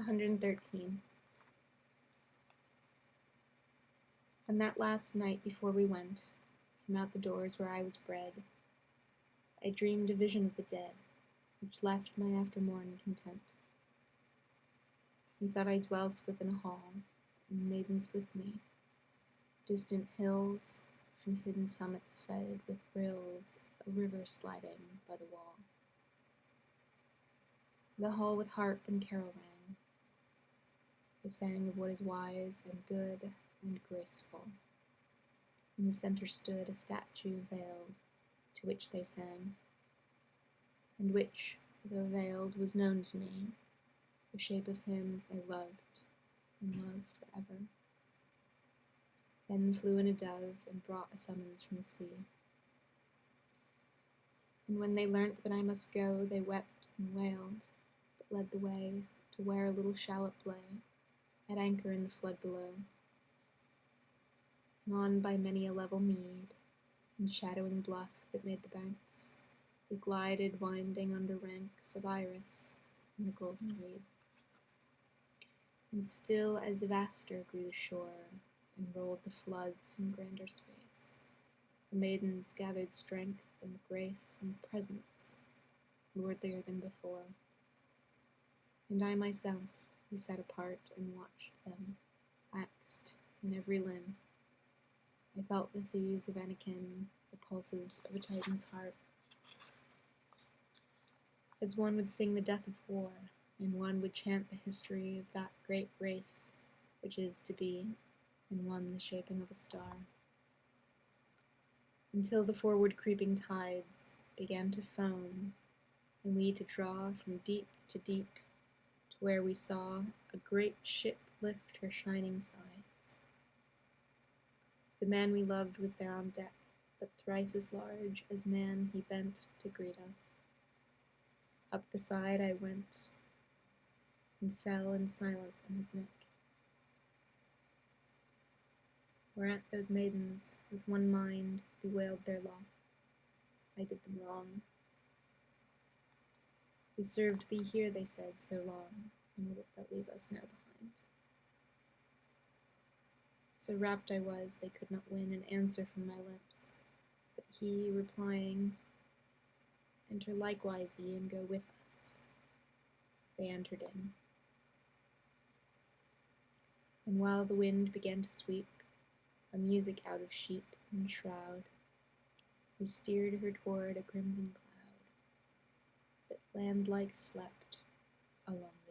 113. On that last night before we went, from out the doors where I was bred, I dreamed a vision of the dead, which left my aftermorn content. Methought I dwelt within a hall, and maidens with me, distant hills from hidden summits fed with rills, a river sliding by the wall. The hall with harp and carol rang. They sang of what is wise and good and graceful. In the center stood a statue veiled, to which they sang, and which, though veiled, was known to me, the shape of him I loved and love forever. Then flew in a dove and brought a summons from the sea. And when they learnt that I must go, they wept and wailed, but led the way to where a little shallop lay, at anchor in the flood below. And on by many a level mead, and shadowing bluff that made the banks, we glided winding under ranks of iris and the golden reed. And still as vaster grew the shore, and rolled the floods in grander space, the maidens gathered strength and grace and presence, lordlier than before. And I myself, who sat apart and watched them, axed in every limb, I felt the thews of Anakin, the pulses of a Titan's heart. As one would sing the death of war, and one would chant the history of that great race which is to be, and one the shaping of a star. Until the forward creeping tides began to foam, and we to draw from deep to deep, to where we saw a great ship lift her shining sides. The man we loved was there on deck, but thrice as large as man he bent to greet us. Up the side I went, and fell in silence on his neck. Whereat those maidens, with one mind, bewailed their lot. I did them wrong. We served thee here, they said, so long, and wilt thou leave us now behind? So rapt I was, they could not win an answer from my lips, but he, replying, enter likewise ye, and go with us. They entered in. And while the wind began to sweep a music out of sheet and shroud, we steered her toward a crimson cloud that land-like slept along.